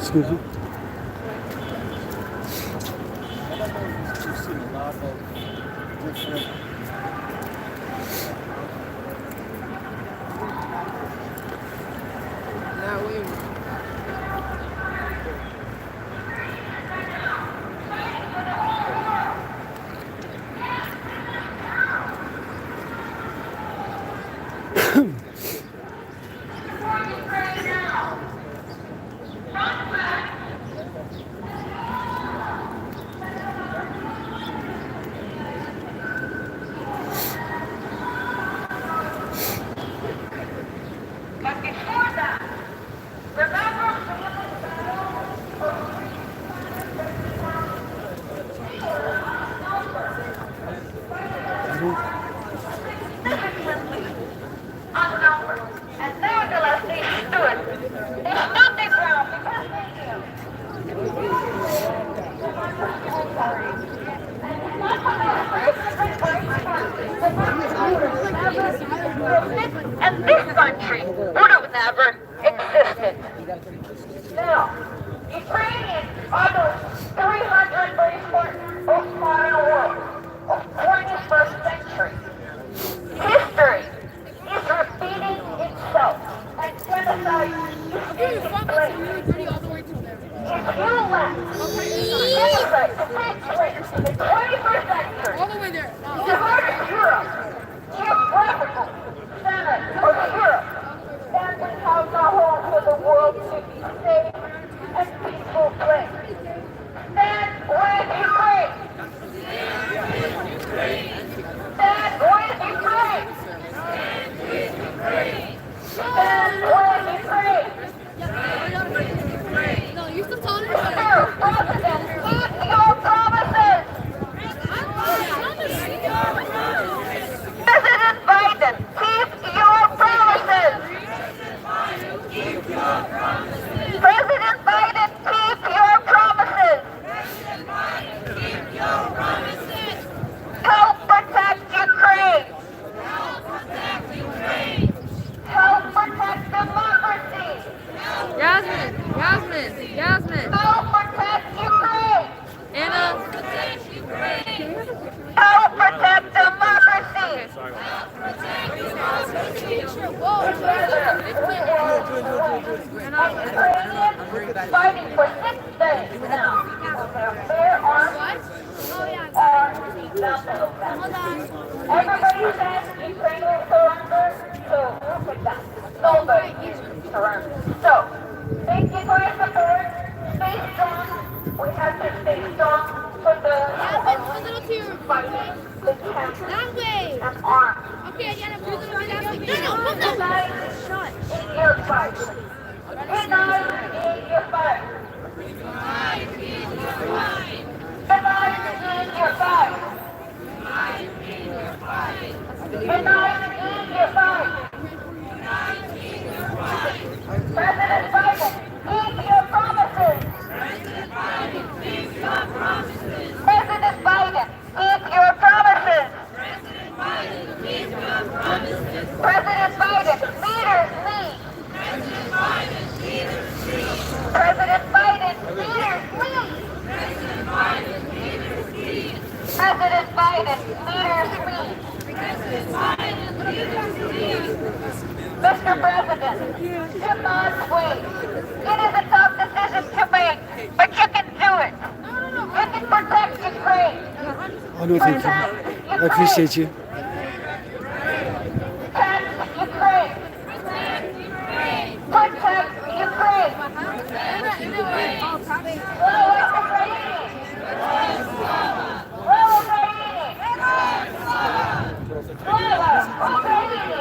Excuse me. We've seen a lot of different But before that, remember significantly outnumbered, and nevertheless they stood. They stood their ground because they knew. And this country would have never existed. Now, Ukrainians are the 334th most modern world of 21st century. History is repeating itself, and genocide is taking place. If you let genocide to take place in the 21st century, diverse Europe, geographical center of Europe, then we have no hope for the world to be safe and peaceful place. Stand with Ukraine! Stand with Ukraine! Stand with Ukraine! No, you're still telling me Mr. President, keep your promises! President Biden, keep your promises! President Biden, keep your promises! Help protect Ukraine! Help protect democracy! Yasmin. Help protect Ukraine! Anna. Help protect democracy! Ukrainians fighting for 6 days now. Their arms are mounted of them. Everybody says Ukraine will surrender, so we'll take that. Nobody is surrender. So, thank you for your support. Stay strong. We have to stay strong for those who are fighting the cancer That way. and arms. Okay, I gotta move it that way. No, Unite in your fight. Unite in your fight. Unite in your fight. Unite in your fight. President Biden, keep your promises. President Biden, keep your promises. President Biden, keep your promises. President Biden, leaders lead. President Biden, leaders lead. President Biden, leaders lead. Mr. President, do not wait. It is a tough decision to make, but you can do it. You can protect Ukraine. Oh, no, thank you. I appreciate you. Protect Ukraine. Protect Ukraine. Slava Ukraini. Slava Ukraini. Slava Ukraini.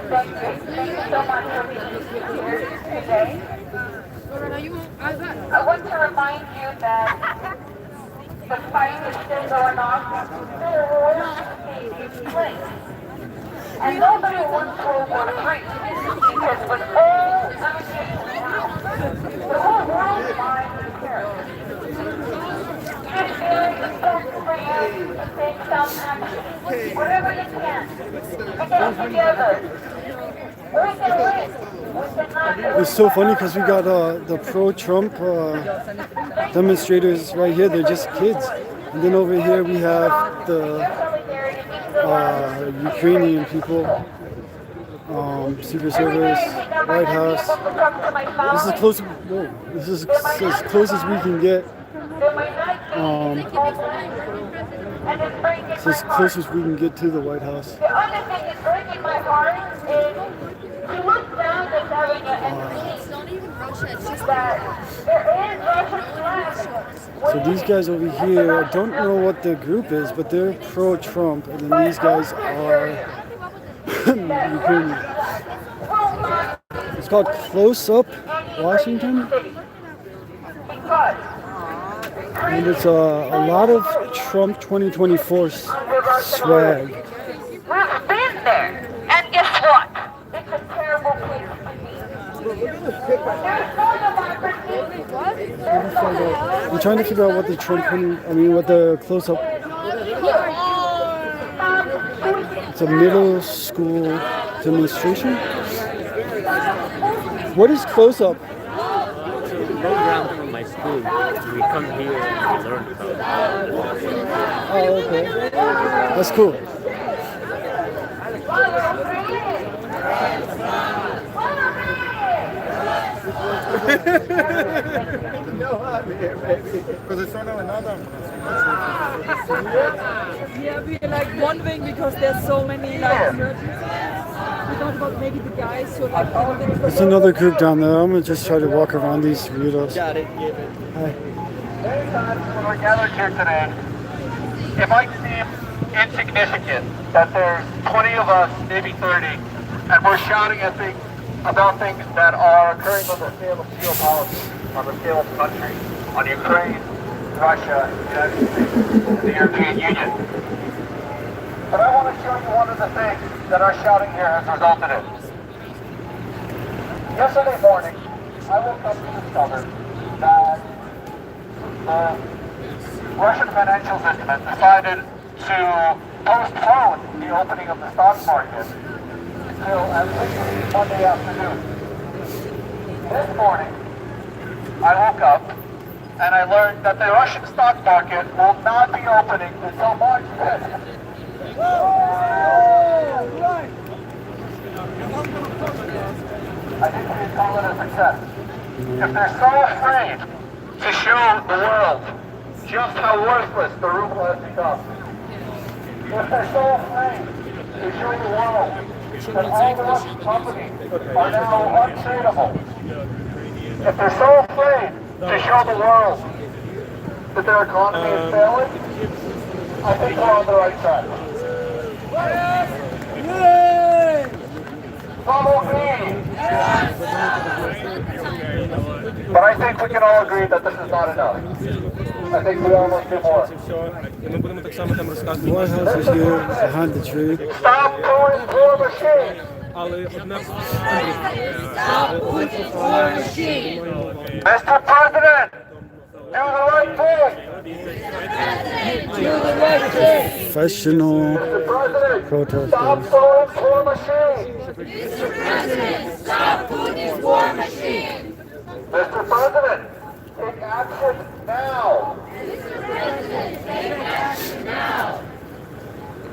Thank you. Thank you so much for being here today. I want to remind you that the fight is still going on. The war is taking place. And nobody wants World War III. Because with all ammunition now, the whole world mind is terror. It is very important for you to take some action. Whatever you can. To get together. It's so funny because we got the pro-Trump demonstrators right here. They're just kids. And then over here we have the Ukrainian people, Secret Service, White House. This is close. Whoa, this is as close as we can get. It's as close as we can get to the White House. The other thing that's breaking my heart is to look down at Serbia and It's not even Russia. It's just see that there is Russian flag. So these guys over here, I don't know what their group is, but they're pro-Trump, and then these guys are Ukrainian. It's called Close Up Washington, and it's a lot of Trump 2024 swag. We've been there, and guess what? It's a terrible place to be. There's no democracy. There's no love. I'm trying to figure out what the Trump, what the Close Up. It's a middle school demonstration. What is Close Up? Program from my school. We come here and we learn about it. Oh, okay. That's cool. Because it's not another. Yeah, we like one wing because there's so many like emergencies. We thought about maybe the guys who are like a little bit. There's another group down there. I'm gonna just try to walk around these weirdos. Got it. Hi. Anytime when we're gathered here today, it might seem insignificant that there's 20 of us, maybe 30, and we're shouting at things about things that are occurring on the scale of geopolitics, on the scale of country, on Ukraine, Russia, the United States, and the European Union. But I want to show you one of the things that our shouting here has resulted in. Yesterday morning, I woke up to discover that the Russian financial system has decided to postpone the opening of the stock market until at least Monday afternoon. This morning, I woke up and I learned that the Russian stock market will not be opening until March 5th. I think we can call it a success. If they're so afraid to show the world just how worthless the ruble has become, if they're so afraid to show the world that all the Russian companies are now untradeable, if they're so afraid to show the world that their economy is failing, I think we're on the right track. Follow me! But I think we can all agree that this is not enough. I think we all must do more. White House is here behind the tree. Stop pulling war machines! Mr. President, do the right thing! Professional Mr. President, protesters. stop pulling war machines! Mr. President, stop Putin's war machine. Mr. President, take action now! Mr. President, take action now.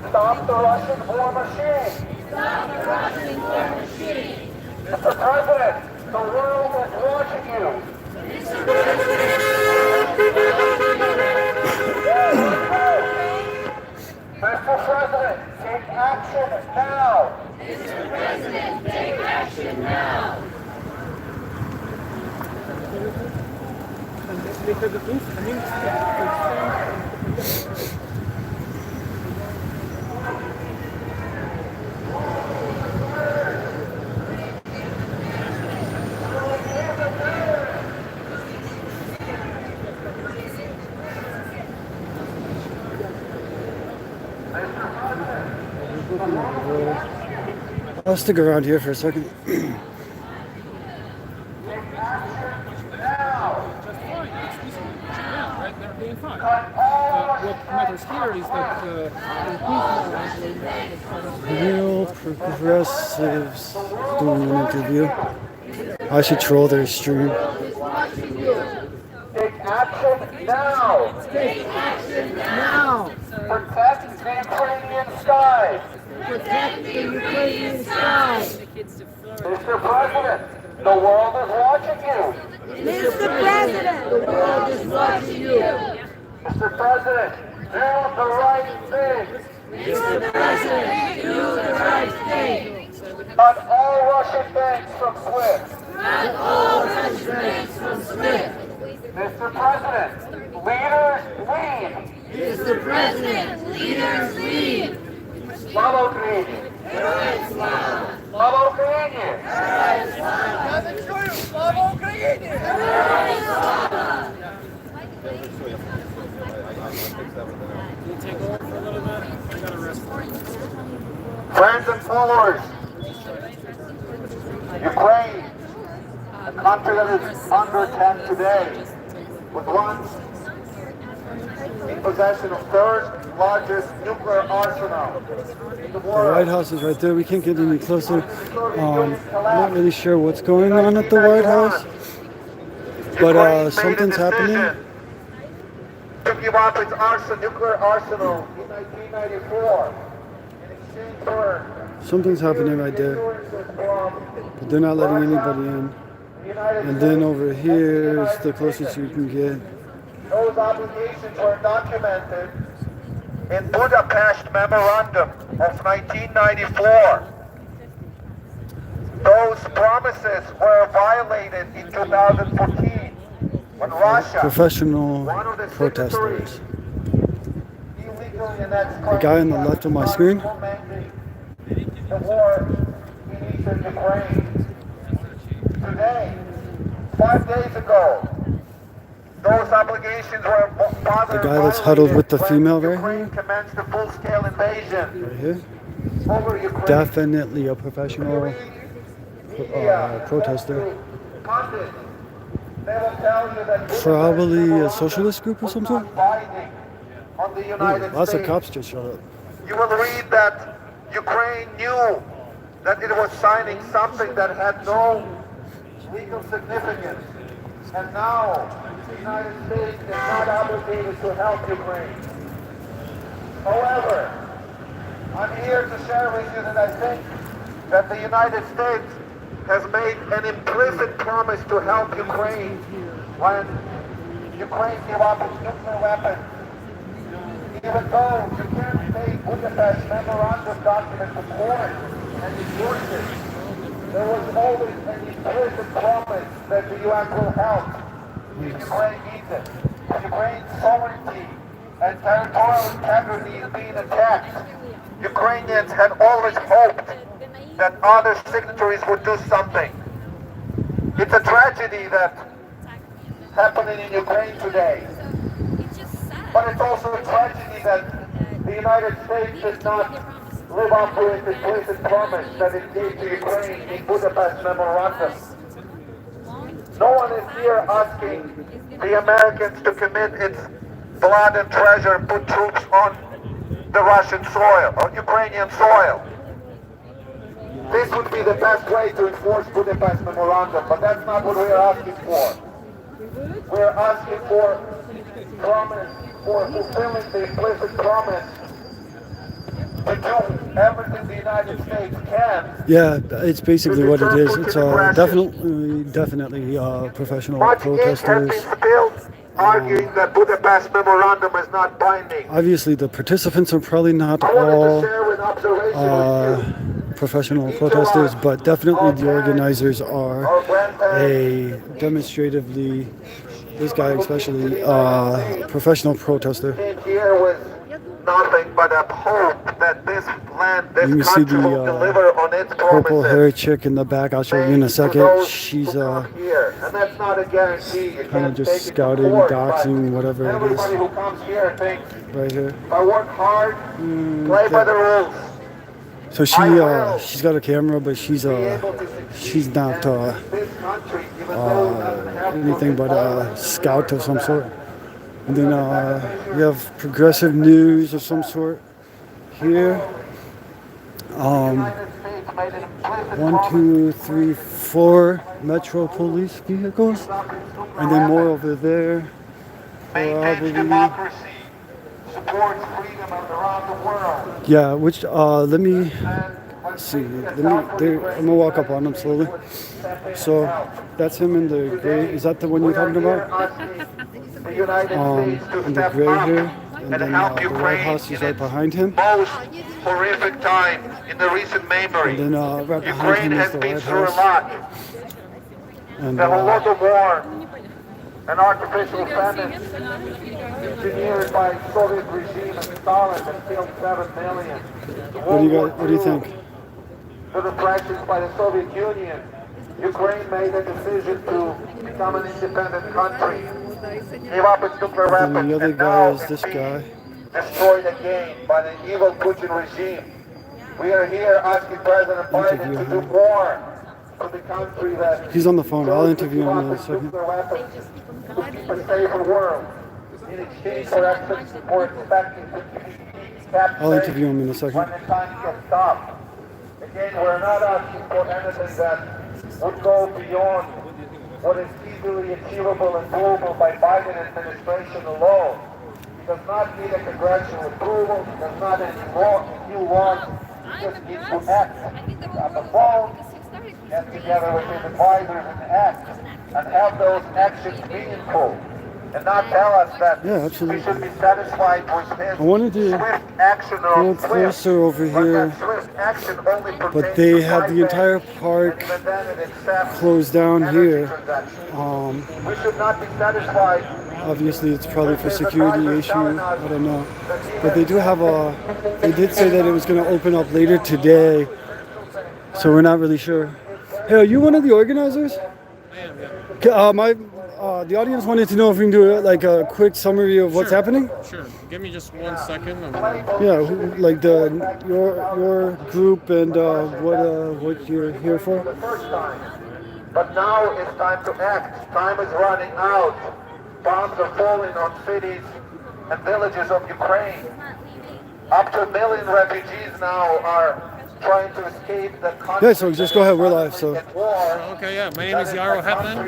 Stop the Russian war machine! Stop the Russian war machine. Mr. President, the world is watching you! Mr. President, Mr. President, take action now! Mr. President, take action now. I'll stick around here for a second. Cut all protesters here is that Real progressives doing an interview. I should troll their stream. Take action now. Take action now. Protect the Ukrainian skies. Protect the Ukrainian sky. Mr. President, the world is watching you. Mr. President, the world is watching you. Mr. President, do the right thing. Mr. President, do the right thing. Cut all Russian banks from SWIFT. Not all Russian banks from SWIFT. Mr. President, leaders lead. Mr. President, leaders lead. Slava Ukraini. Slava Ukraini. Slava Ukraini. Friends and followers, Ukraine, a country that is under attack today, was once in possession of third largest nuclear arsenal in the The world. White House is right there. We can't get any closer. I'm not really sure what's going on at the White House, but something's happening. To give up its nuclear arsenal in 1994 in exchange for Something's happening right there, but they're not letting anybody in. And then over here is the closest you can get. Those obligations were documented in Budapest Memorandum of 1994. Those promises were violated in 2014 when Russia, Professional one of the protesters. signatories, illegally annexed The guy on the left of my screen. the war in eastern Ukraine. Today, 5 days ago, those obligations were The guy that's huddled with the female right Ukraine here. commenced a full-scale invasion Right here. over Ukraine. Definitely a professional protester. Pundits, they will tell you that Probably a socialist group or something. binding on the United Lots of States. cops just showed up. You will read that Ukraine knew that it was signing something that had no legal significance. And now the United States is not obligated to help Ukraine. However, I'm here to share with you that I think that the United States has made an implicit promise to help Ukraine when Ukraine gave up its nuclear weapons. Even though you can't take Budapest memorandum document to court and endorse it, there was always an implicit promise that the UN will help if Ukraine needs it. Ukraine's sovereignty and territorial integrity is being attacked. Ukrainians had always hoped that other signatories would do something. It's a tragedy that's happening in Ukraine today. But it's also a tragedy that the United States did not live up to its implicit promise that it gave to Ukraine in Budapest Memorandum. No one is here asking the Americans to commit its blood and treasure and put troops on the Russian soil, on Ukrainian soil. This would be the best way to enforce Budapest Memorandum, but that's not what we're asking for. We're asking for promise, for fulfilling the implicit promise to do everything the United States can. Yeah, it's basically what it is. It's definitely professional Much ink has protesters. been spilled arguing that Budapest Memorandum is not binding. Obviously, the participants are probably not I wanted to all share an observation with you. professional protesters, but definitely the organizers are Our grandparents a demonstratively, this guy especially, professional protester. came here with nothing but a hope that this land, this You can see country will the deliver on its purple promises. hair chick in the back. I'll show you in a made to second. those She's who come here. And that's not a guarantee. You kind of can't just take it to scouting, court, but doxing, whatever it is, everybody who comes here thinks, right here. if I work hard, play by the rules, So she's got a camera, but she's be able to succeed. she's not And this country, even though it doesn't have anything but a all the scout of some sort. And then we have progressive news of some sort here. 1, 2, 3, 4 Metro police vehicles, and then more over there. Maintains democracy, supports freedom around the world. Yeah, which let me see. I'm gonna walk up on him slowly. So that's him in the gray. Is that the one you're talking about? The United States to In the step gray up here, and and then help the White Ukraine House is in right its behind him. most horrific time in the recent memory. And then right behind Ukraine him is has the been White through a House. lot. And The Holodomor, an artificial famine engineered by Soviet regime and Stalin that killed 7 million. what do you think? The repressions by the Soviet Union, Ukraine made a decision to become an independent country, gave up its nuclear And then weapons, the other and guy now is it's this being guy. destroyed again by the evil Putin regime. We are here asking President Biden Interview to do him. more for the country that He's on the phone. I'll interview him in a develops second. nuclear weapons to keep a safer world. In exchange for expecting to keep kept I'll safe interview him in a second. when the time gets tough. Again, we're not asking for anything that would go beyond what is easily achievable and doable by Biden administration alone. He does not need a congressional approval. He does not need new laws. He just needs to act on the phone and together with his advisors and act and have those actions meaningful. And not tell us that Yeah, absolutely. we should be satisfied with his I wanted to swift action go or swift. closer over But here, that swift action only but pertains they to have the buybacks, entire park and even then it accepts closed down energy here. transactions. We should not be satisfied. Obviously, it's probably for security issue. I don't know, but they do have a. They did say that it was going to open up later today, so we're not really sure. Hey, are you one of the organizers? The audience wanted to know if we can do like a quick summary of what's happening. Sure. Give me just 1 second. Yeah, like your group and what you're here for. The first time. But now it's time to act. Time is running out. Bombs are falling on cities and villages of Ukraine. Up to 1 million refugees now are trying to escape the country. Yeah, so just go ahead. We're live. So. Okay, yeah. My name is Yaro Hetman.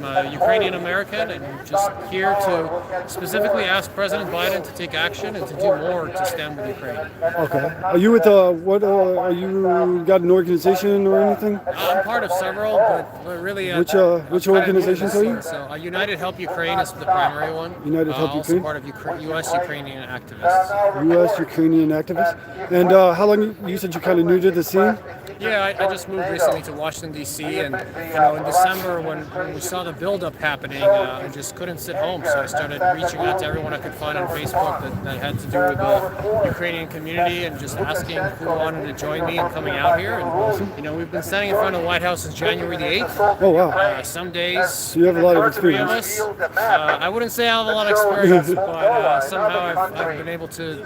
I'm Ukrainian American and just here to specifically ask President Biden to take action and to do more to stand with Ukraine. Okay. Are you with what? Are you got an organization or anything? I'm part of several, but really. Which I'm kind of organizations new are to you? the scene. So United Help Ukraine is the primary one. United Help also Ukraine? part of U.S. Ukrainian activists. U.S. Ukrainian activists. And how long? You said you kind of new to the scene? Yeah, I just moved recently to Washington, D.C., and in December when we saw the buildup happening, I just couldn't sit home, so I started reaching out to everyone I could find on Facebook that had to do with the Ukrainian community and just asking who wanted to join me in coming out here. And, we've been standing in front of the White House since January the 8th. Oh, wow. Some days, So you have a lot of three of experience. us. I wouldn't say I have a lot of experience, but somehow I've been able to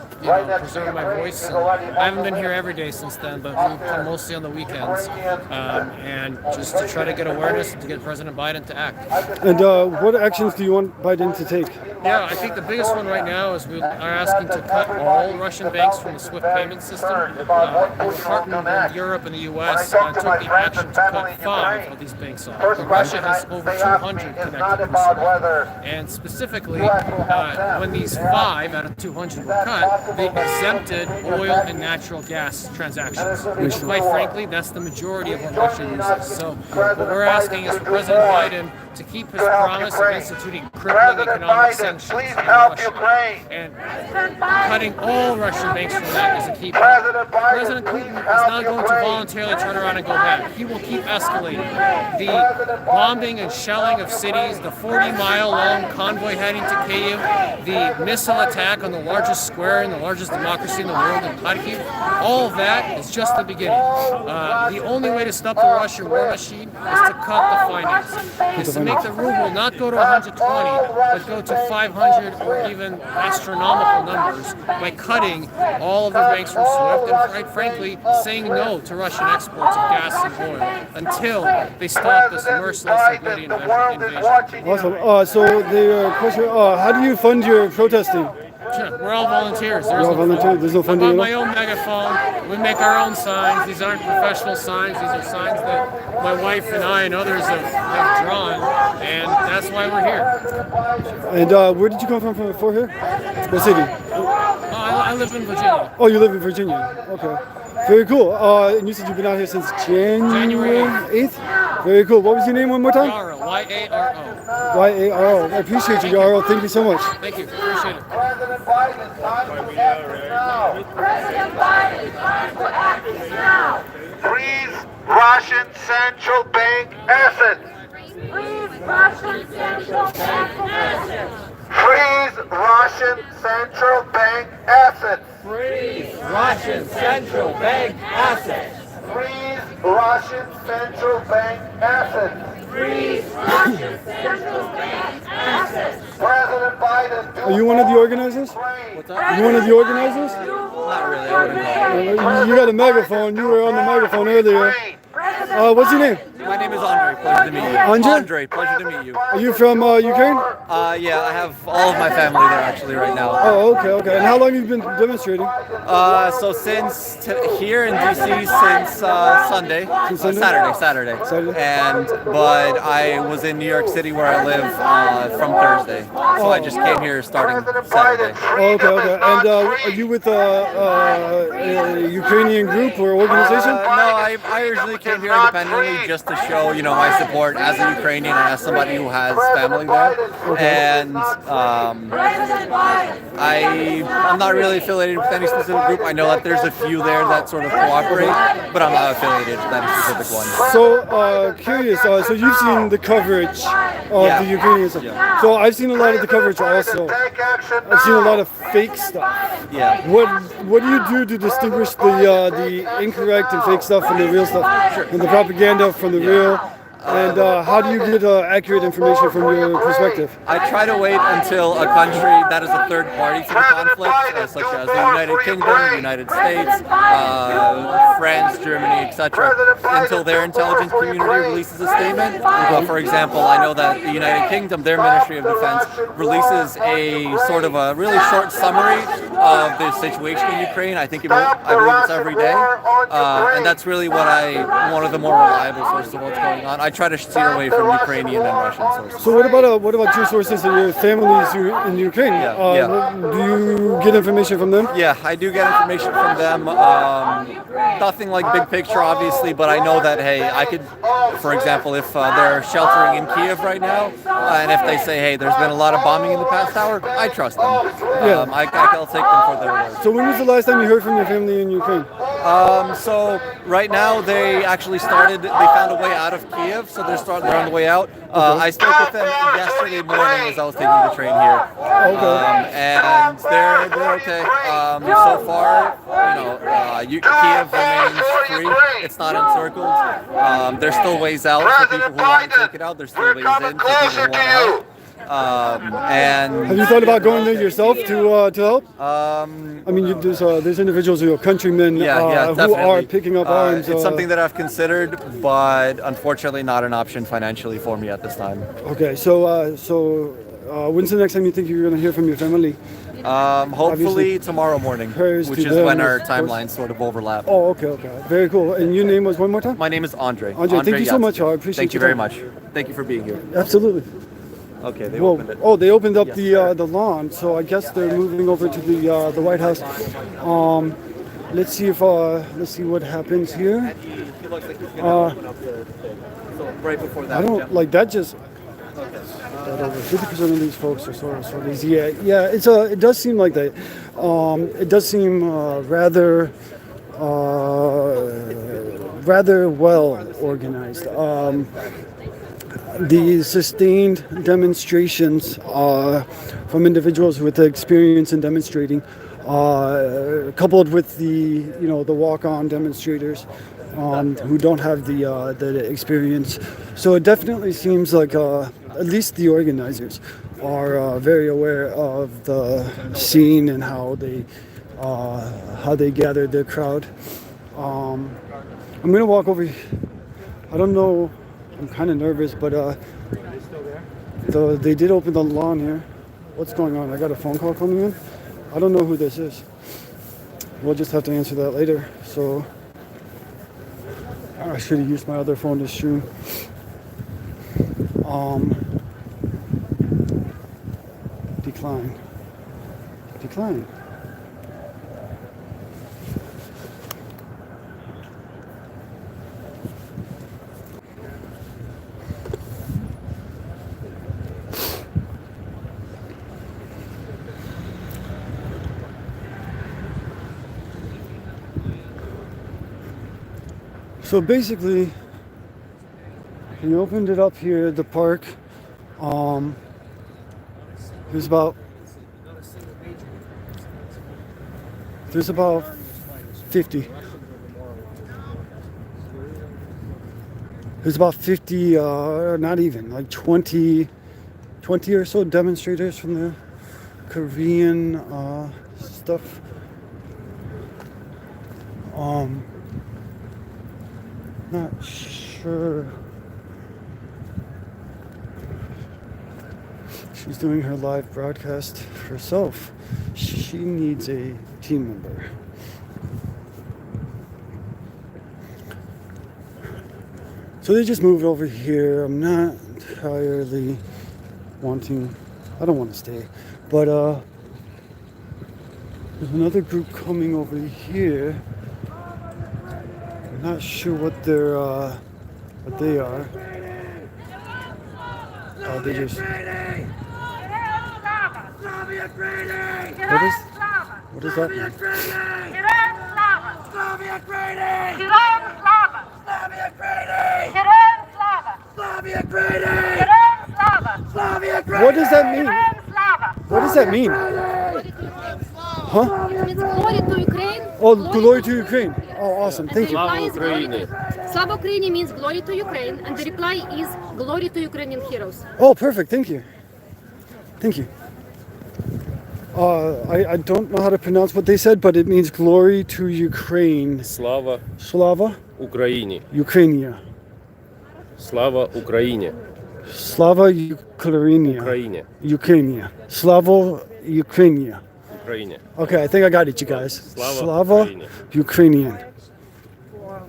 preserve my voice. And I haven't been here every day since then, but we've come mostly on the weekends, and just to try to get awareness and to get President Biden to act. And what actions do you want Biden to take? Yeah, I think the biggest one right now is we are asking to cut all Russian banks from the SWIFT payment system. Department in Europe and the U.S. Took the action to cut 5 of these banks off. Russia has over 200 connected to SWIFT. And specifically, when these 5 out of 200 were cut, they exempted oil and natural gas transactions, which quite frankly, that's the majority of what Russia uses. So what we're asking is for President Biden to keep his promise of instituting crippling economic sanctions please on help Russia. Ukraine. And cutting all Russian banks from that is a key point. President Putin is not going to voluntarily turn around and go back. He will keep escalating. The bombing and shelling of cities, the 40-mile-long convoy heading to Kyiv, the missile attack on the largest square in the largest democracy in the world in Kharkiv, all of that is just the beginning. The only way to stop the Russian war machine is to cut the finance, is to make the ruble not go to 120, but go to 5 500 or even astronomical numbers by cutting all of their banks from SWIFT and, quite frankly, saying no to Russian exports of gas and oil until they stop this merciless and bloody invasion. Awesome. So the question: how do you fund your protesting? Sure, we're all volunteers. There's You're all volunteers. There's no I've funding got at my all? own megaphone. We make our own signs. These aren't professional signs. These are signs that my wife and I and others have drawn, and that's why we're here. And where did you come from before here? What city? I live in Virginia. Oh, you live in Virginia. Okay. Very cool. And you said you've been out here since January 8th? Very cool. What was your name one more time? Yarrow, Y-A-R-O. Y-A-R-O. I appreciate you, Yarrow. Thank you so much. Thank you. Appreciate it. President Biden, time to act now. President Biden, time to act now. Freeze Russian central bank assets. Freeze Russian central bank assets. Freeze Russian central bank assets. Freeze Russian central bank assets. Freeze Russian central bank assets. Freeze Russian central bank assets. President Biden, do Are you one of the organizers? You one of the organizers? Not really. I wouldn't call it. You got a megaphone. You were on the megaphone earlier. What's your name? My name is Andre. Pleasure to meet you. Andre? Pleasure to meet you. Are you from Ukraine? Yeah, I have all of my family there actually right now. Oh, okay. And how long have you been demonstrating? So since here in DC since Sunday, Since Sunday? Saturday, Saturday. but I was in New York City where I live from Thursday, so I just came here starting Saturday. Oh, okay. And are you with a Ukrainian group or organization? No, I originally came here independently just to show, my support as a Ukrainian and as somebody who has family there. And I'm not really affiliated with any specific group. I know that there's a few there that sort of cooperate, but I'm not affiliated with any specific one. So curious. So you've seen the coverage of Yeah. the Ukrainian stuff. Yeah. So I've seen a lot of the coverage also. I've seen a lot of fake stuff. Yeah. What do you do to distinguish the incorrect and fake stuff from the real stuff, and the propaganda from the real? And how do you get accurate information from your perspective? I try to wait until a country that is a third party to the conflict, such as the United Kingdom, the United States, France, Germany, etc., until their intelligence community releases a statement. For example, I know that the United Kingdom, their Ministry of Defense, releases a sort of a really short summary of the situation in Ukraine. I believe it's every day, and that's really one of the more reliable sources of what's going on. I try to steer away from Ukrainian and Russian sources. So what about your sources and your families in Ukraine? Yeah. Do you get information from them? Yeah, I do get information from them. Nothing like big picture, obviously, but I know that, hey, I could, for example, if they're sheltering in Kiev right now, and if they say, hey, there's been a lot of bombing in the past hour, I trust them. I'll take them for their word. So when was the last time you heard from your family in Ukraine? So right now they actually they found a way out of Kiev, so they're on the way out. I spoke with them yesterday morning as I was taking the train here. And they're okay. So far, Kiev remains free. It's not encircled. There's still ways out for people who want to take it out. There's still ways in for people who want out. And have you thought about going there yourself to help? I mean, there's individuals who are countrymen who are picking up arms. It's something that I've considered, but unfortunately not an option financially for me at this time. Okay, so when's the next time you think you're going to hear from your family? Hopefully tomorrow morning, which is when our timelines sort of overlap. Oh, okay. Very cool. And your name was one more time? My name is Andre. Andre, thank you so much. I appreciate Thank you very much. Thank you for being here. Absolutely. Okay, they opened it. Oh, they opened up the lawn, so I guess they're moving over to the White House. Let's see what happens here. He looks like he's gonna open up so right before that. I don't like that. Just that over 50% of these folks are sort of lazy. Yeah. It does seem like that. It does seem rather well organized. The sustained demonstrations from individuals with experience in demonstrating, coupled with the walk-on demonstrators who don't have the experience. So it definitely seems like at least the organizers are very aware of the scene and how they gathered their crowd. I'm gonna walk over. I don't know. I'm kind of nervous, but they did open the lawn here. What's going on? I got a phone call coming in. I don't know who this is. We'll just have to answer that later. So I should have used my other phone to stream. Decline. Decline. So basically, he opened it up here at the park. There's about 50. There's about 50, not even, like 20 or so demonstrators from the Korean stuff. Not sure. She's doing her live broadcast herself. She needs a team member. So they just moved over here. I'm not entirely wanting, I don't want to stay, but there's another group coming over here. I'm not sure what they are. Oh, they just. What is that mean? What does that mean? What does that mean? Huh? It's glory to Ukraine. Oh, glory to Ukraine. Oh, awesome. Thank you. Slava Ukraini means glory to Ukraine, and the reply is glory to Ukrainian heroes. Oh, perfect. Thank you. Thank you. I don't know how to pronounce what they said, but it means glory to Ukraine. Слава Slava Україні. Ukrainia. Слава Україні. Slava Ukrainia. Україні. Ukrainia. Slava Ukrainia. Україні. Okay, I think I got it, you guys. Slava Ukrainian.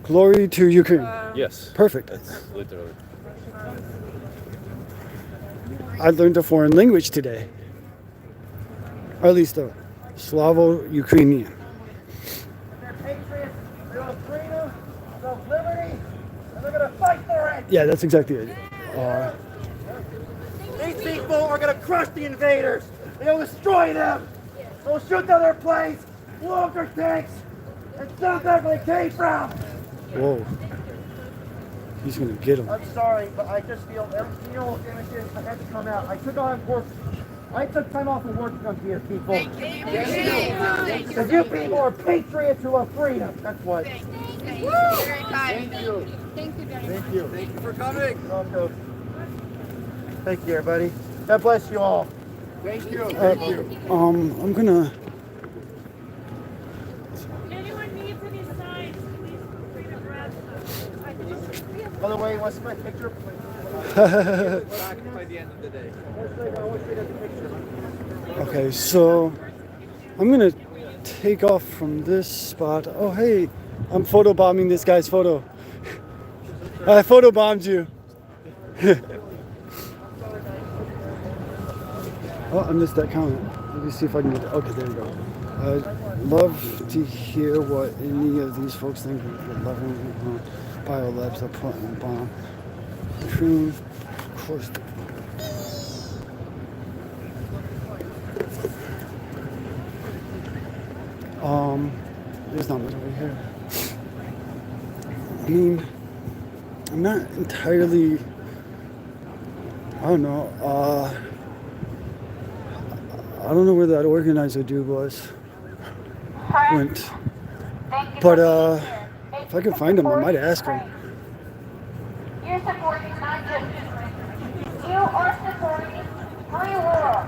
Glory to Ukraine. Yes. Perfect. That's literally. I learned a foreign language today. Or at least a Slavo-Ukrainian. They're patriots, they love freedom, they love liberty, and they're going to fight for it. Yeah, that's exactly it. These people are going to crush the invaders. They'll destroy them. They'll shoot down their planes, blow up their tanks, and send them back where they came from. Whoa. He's going to get him. I'm sorry, but I just feel every funeral images, I had to come out. I took time off of work to come here, people. Because you people are patriots who love freedom. That's what. Thank you. Thank you. Thank you very much. Thank you. Thank you for coming. Welcome. Thank you, everybody. God bless you all. Thank you. Thank you. I'm going to... Anyone needs any signs, please bring a breath. By the way, what's my picture? Back by the end of the day. Okay, so I'm going to take off from this spot. Oh, hey, I'm photobombing this guy's photo. I photobombed you. Oh, I missed that comment. Let me see if I can get it. Okay, there we go. I'd love to hear what any of these folks think of the 11 biolabs that put in the bomb. True, of course. There's not much over here. I mean, I'm not entirely, I don't know, I don't know where that organizer dude went. But if I can find him, I might ask him. You're supporting not just Ukraine. You are supporting free world.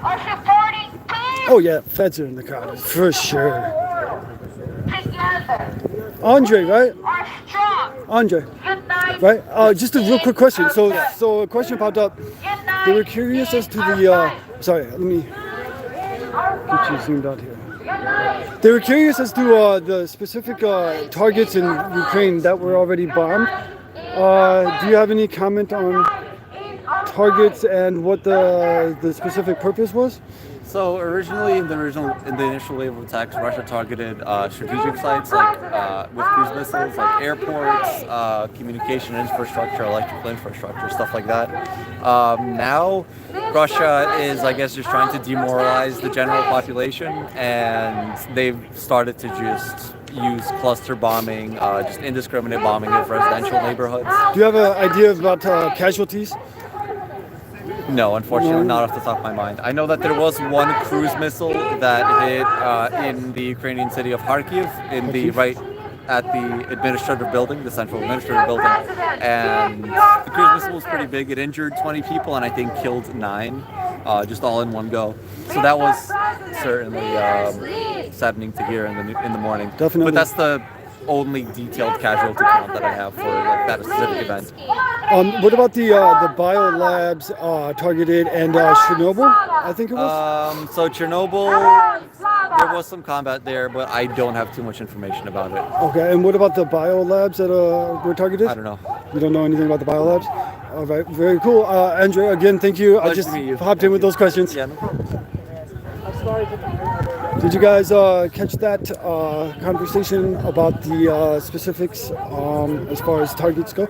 Are supporting peace Oh yeah, feds are in the crowd for sure. together. Andre, right? Are strong. Andre, Unite. right? Just a real quick question. So a question popped up. Unite. They were curious as to the. Sorry, let me get you zoomed out here. They were curious as to the specific targets in Ukraine that were already bombed. Do you have any comment on targets and what the specific purpose was? So originally, in the initial wave of attacks, Russia targeted strategic sites like with cruise missiles, like airports, communication infrastructure, electrical infrastructure, stuff like that. Now, Russia is, I guess, just trying to demoralize the general population, and they've started to just use cluster bombing, just indiscriminate bombing of residential neighborhoods. Do you have an idea about casualties? No, unfortunately, not off the top of my mind. I know that there was one cruise missile that hit in the Ukrainian city of Kharkiv, in the right at the administrative building, the central administrative building, and the cruise missile was pretty big. It injured 20 people and I think killed 9, just all in one go. So that was certainly saddening to hear in the morning. Definitely. But that's the only detailed casualty count that I have for like that specific event. What about the biolabs targeted and Chernobyl? I think it was. So Chernobyl, there was some combat there, but I don't have too much information about it. Okay, and what about the biolabs that were targeted? I don't know. You don't know anything about the biolabs? All right, very cool. Andre, again, thank you. I Pleasure just to meet you. hopped in with those questions. Yeah, no problem. Did you guys catch that conversation about the specifics as far as targets go?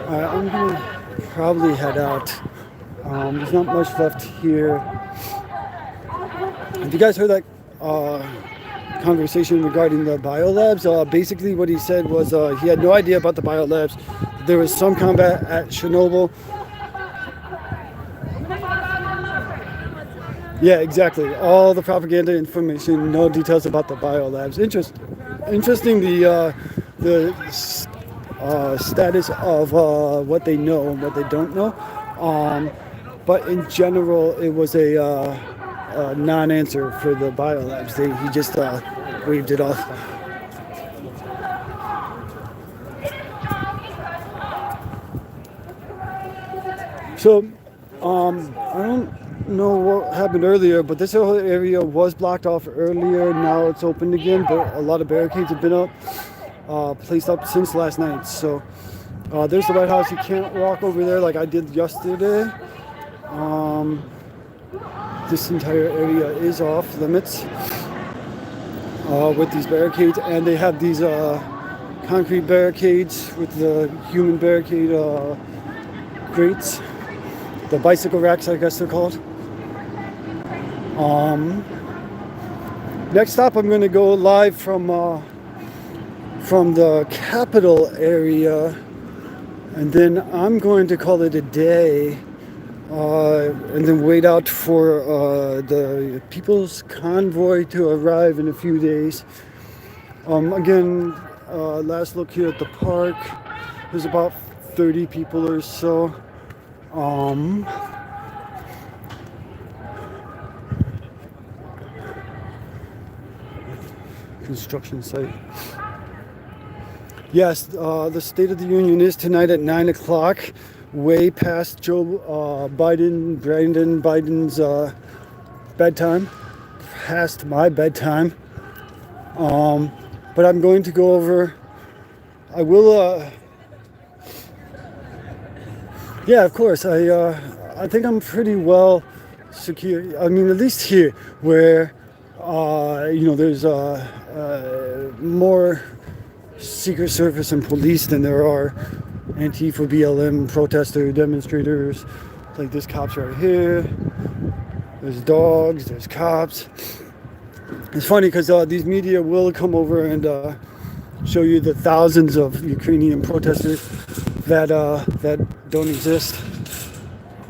I'm going to probably head out. There's not much left here. Have you guys heard that conversation regarding the biolabs? Basically what he said was he had no idea about the biolabs. There was some combat at Chernobyl. Yeah, exactly. All the propaganda information, no details about the biolabs. Interesting the status of what they know and what they don't know. But in general, it was a non-answer for the biolabs. He just waved it off. So, I don't know what happened earlier, but this whole area was blocked off earlier. Now it's open again, but a lot of barricades have been up, placed up since last night. So, there's the White House. You can't walk over there like I did yesterday. This entire area is off limits with these barricades, and they have these concrete barricades with the human barricade grates. The bicycle racks, I guess they're called. Next stop, I'm going to go live from the capital area, and then I'm going to call it a day, and then wait out for the People's Convoy to arrive in a few days. Again, last look here at the park. There's about 30 people or so. Construction site. Yes, the State of the Union is tonight at 9 o'clock, way past Brandon Biden's bedtime, past my bedtime. But I'm going to go over. I will. Yeah, of course. I think I'm pretty well secure. I mean, at least here, where there's more Secret Service and police than there are Antifa, BLM protester demonstrators. Like there's cops right here. There's dogs. There's cops. It's funny because these media will come over and show you the thousands of Ukrainian protesters that don't exist.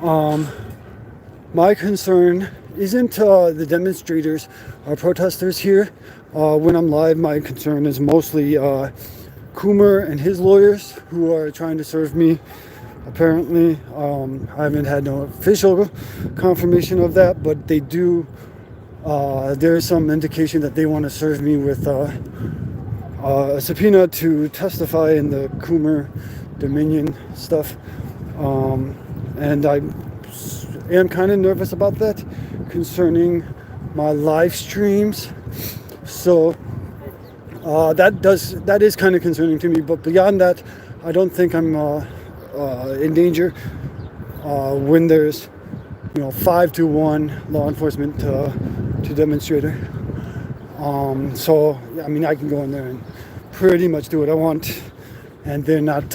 My concern isn't the demonstrators or protesters here, when I'm live, my concern is mostly Coomer and his lawyers who are trying to serve me. Apparently, I haven't had no official confirmation of that, but they do. There is some indication that they want to serve me with a subpoena to testify in the Coomer Dominion stuff. And I am kind of nervous about that concerning my live streams. So that is kind of concerning to me. But beyond that, I don't think I'm in danger when there's 5-1 law enforcement to demonstrator. So I mean, I can go in there and pretty much do what I want, and they're not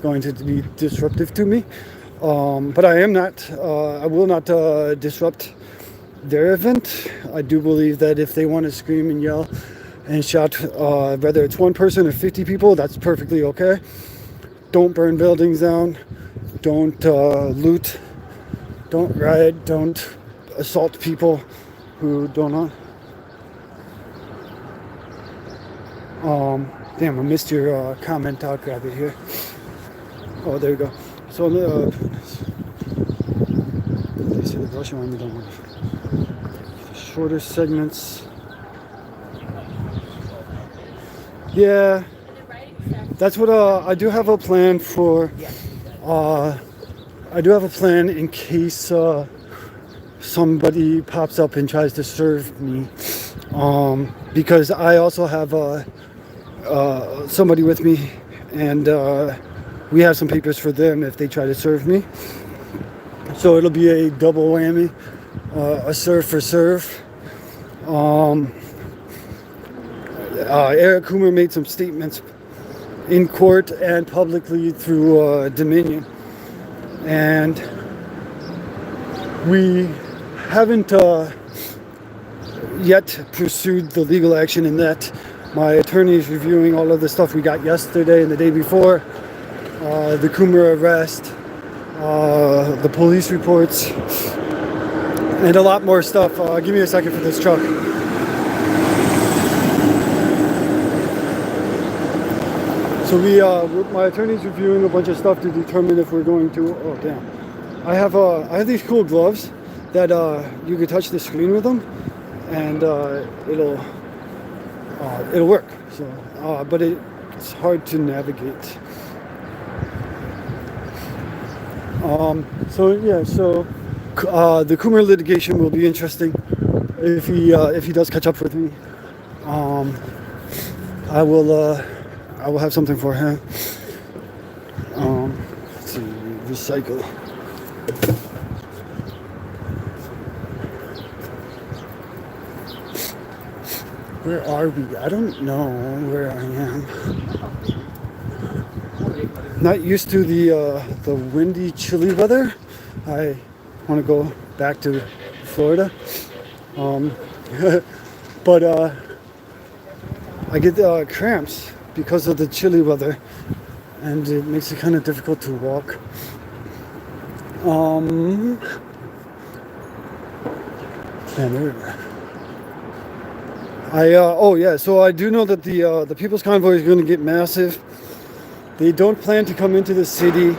going to be disruptive to me. But I will not disrupt their event. I do believe that if they want to scream and yell and shout, whether it's one person or 50 people, that's perfectly okay. Don't burn buildings down. Don't loot. Don't riot. Don't assault people who don't know. Damn, I missed your comment. I'll grab it here. Oh, there you go. So, they say the Russian army don't want shorter segments. Yeah, that's what I do have a plan for. I do have a plan in case somebody pops up and tries to serve me, because I also have somebody with me, and we have some papers for them if they try to serve me. So it'll be a double whammy, a serve for serve. Eric Coomer made some statements in court and publicly through Dominion, and we haven't yet pursued the legal action in that. My attorney is reviewing all of the stuff we got yesterday and the day before, the Coomer arrest, the police reports, and a lot more stuff. Give me a second for this truck. So my attorney's reviewing a bunch of stuff to determine if we're going to. Oh damn! I have these cool gloves that you can touch the screen with them, and it'll work. So, but it's hard to navigate. The Coomer litigation will be interesting if he does catch up with me. I will have something for him. Let's see, recycle. Where are we? I don't know where I am. Not used to the windy, chilly weather. I want to go back to Florida. But I get cramps because of the chilly weather, and it makes it kind of difficult to walk. So I do know that the People's Convoy is going to get massive. They don't plan to come into the city.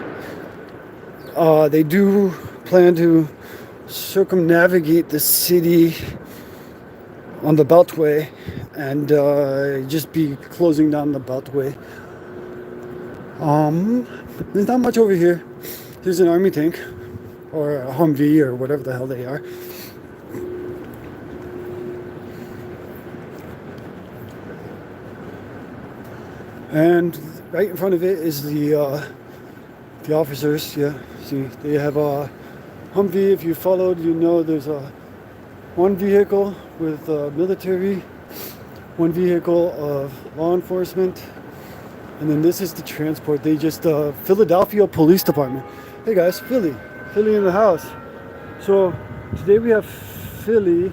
They do plan to circumnavigate the city on the Beltway and just be closing down the Beltway. There's not much over here. There's an army tank or a Humvee or whatever the hell they are. And right in front of it is the officers. Yeah, see, they have a Humvee. If you followed, you know there's one vehicle with military, one vehicle of law enforcement, and then this is the transport. They just Philadelphia Police Department. Hey guys, Philly in the house. So today we have Philly.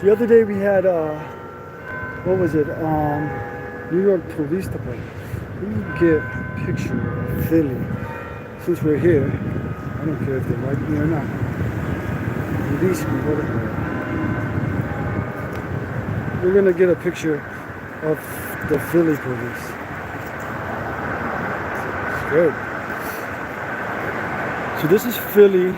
The other day we had what was it? New York Police Department. Let me get a picture of Philly. Since we're here, I don't care if they like me or not. Release me, whatever. we're gonna get a picture of the Philly police. It's good. So this is Philly.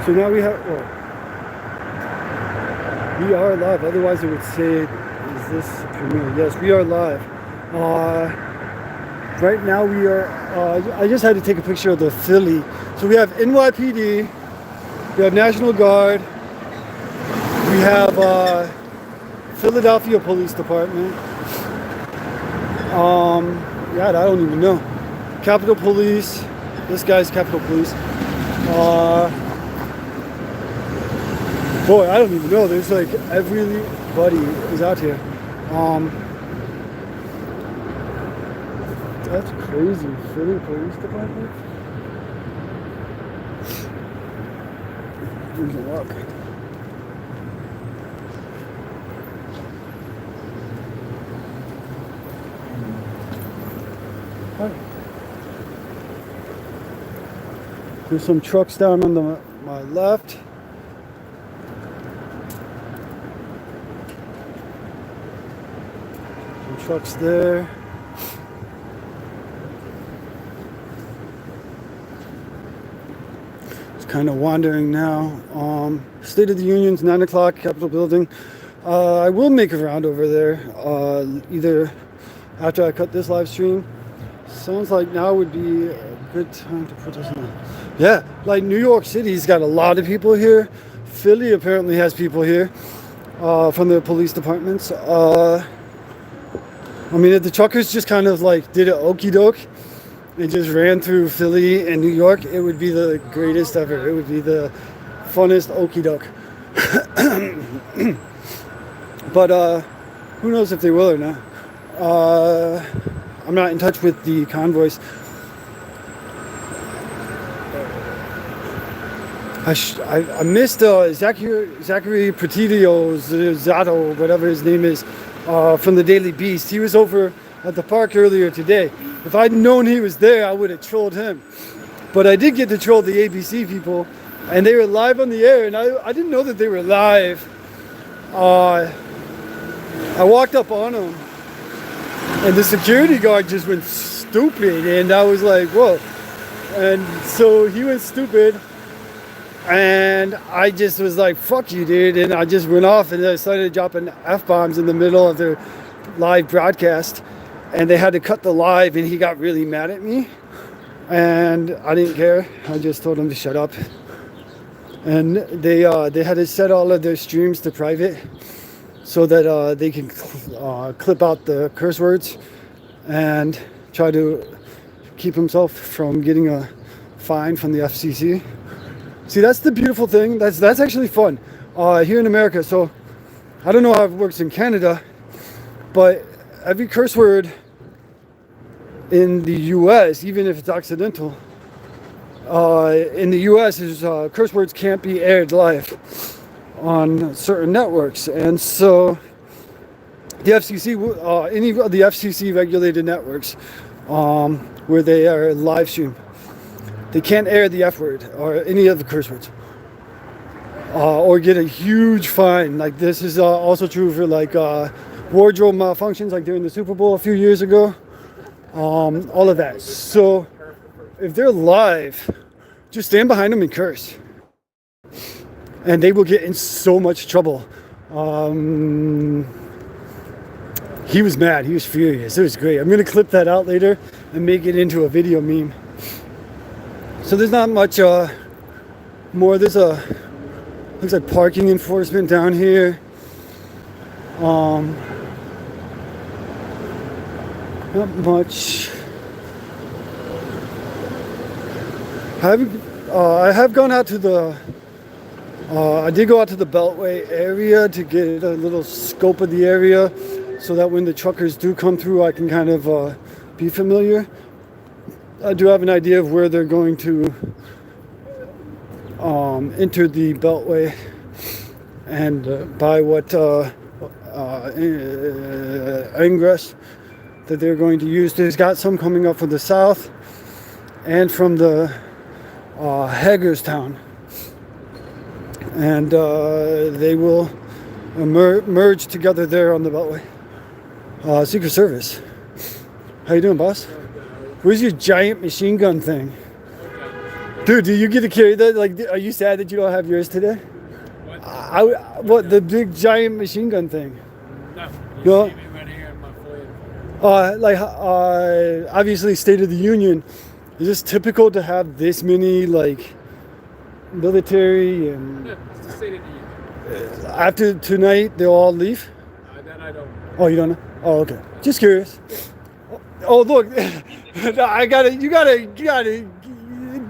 So now we have, well, we are live. Otherwise it would say, is this premiere? Yes, we are live. Right now we are, I just had to take a picture of the Philly. So we have NYPD, we have National Guard, we have Philadelphia Police Department. Yeah, I don't even know. Capitol Police, this guy's Capitol Police. Boy, I don't even know. There's like everybody is out here. That's crazy. Philly Police Department? We can walk. There's some trucks down on my left. Some trucks there. Kind of wandering now. State of the Union's 9 o'clock, Capitol Building. I will make a round over there, either after I cut this live stream. Sounds like now would be a good time to put this in. Yeah, like New York City's got a lot of people here. Philly apparently has people here from the police departments. I mean, if the truckers just kind of like did an okey doke and just ran through Philly and New York, it would be the greatest ever. It would be the funnest okey doke. But who knows if they will or not. I'm not in touch with the convoys. I missed Zachary Petitio Zato, whatever his name is, from the Daily Beast. He was over at the park earlier today. If I'd known he was there, I would have trolled him. But I did get to troll the ABC people, and they were live on the air, and I didn't know that they were live. I walked up on them, and the security guard just went stupid, and I was like, whoa. And so he went stupid, and I just was like, fuck you, dude. And I just went off, and I started dropping F-bombs in the middle of their live broadcast. And they had to cut the live, and he got really mad at me. And I didn't care. I just told him to shut up. And they had to set all of their streams to private so that they can clip out the curse words and try to keep himself from getting a fine from the FCC. See, that's the beautiful thing. That's actually fun here in America. So I don't know how it works in Canada, but every curse word in the U.S., even if it's accidental, in the U.S., curse words can't be aired live on certain networks. And so the FCC, any of the FCC regulated networks where they are live stream, they can't air the F word or any of the curse words or get a huge fine. Like this is also true for like wardrobe malfunctions, like during the Super Bowl a few years ago. All of that. So if they're live, just stand behind them and curse, and they will get in so much trouble. He was mad. He was furious. It was great. I'm gonna clip that out later and make it into a video meme. So there's not much more. There's looks like parking enforcement down here. Not much. I have gone out to the. I did go out to the Beltway area to get a little scope of the area, so that when the truckers do come through, I can kind of be familiar. I do have an idea of where they're going to enter the Beltway and by what ingress that they're going to use. There's got some coming up from the south and from the Hagerstown and they will merge together there on the Beltway. Secret Service. How you doing, boss? Where's your giant machine gun thing? Dude, do you get to carry that? Like, are you sad that you don't have yours today? What, the big giant machine gun thing? No. No? See me right here in my foyer. Obviously, State of the Union. Is this typical to have this many, like, military and... Yeah, it's the State of the Union. After tonight, they'll all leave? That I don't know. Oh, you don't know? Oh, okay. Just curious. Oh, look. You gotta,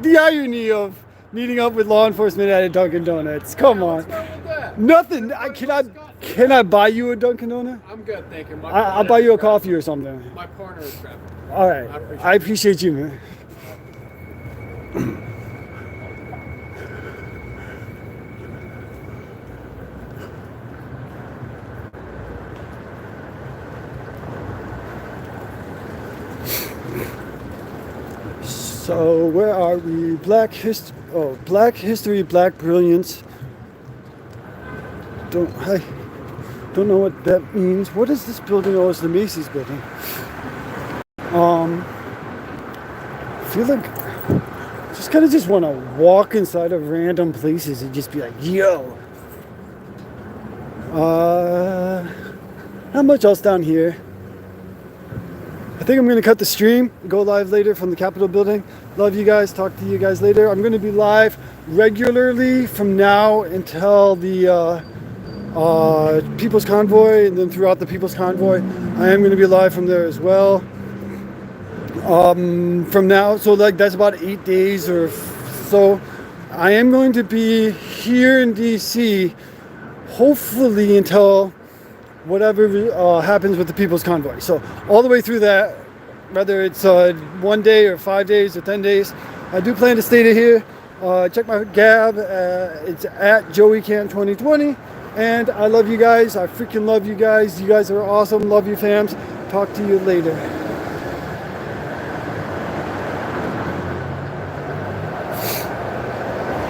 the irony of meeting up with law enforcement at a Dunkin' Donuts. Come on. What's wrong with that? Nothing. Can I buy you a Dunkin' Donut? I'm good, thank you. I'll buy you a coffee or something. My partner is traveling. All right. I appreciate you, man. So where are we? Black history, black brilliance. I don't know what that means. What is this building? Oh, it's the Macy's building. I feel like just kind of just want to walk inside of random places and just be like, yo. Not much else down here. I think I'm going to cut the stream, go live later from the Capitol building. Love you guys. Talk to you guys later. I'm going to be live regularly from now until the People's Convoy, and then throughout the People's Convoy. I am going to be live from there as well. From now, so like that's about 8 days or so. I am going to be here in DC, hopefully until whatever happens with the People's Convoy. So all the way through that, whether it's 1 day or 5 days or 10 days, I do plan to stay here. Check my Gab. It's at JoeyCan2020. And I love you guys. I freaking love you guys. You guys are awesome. Love you, fams. Talk to you later.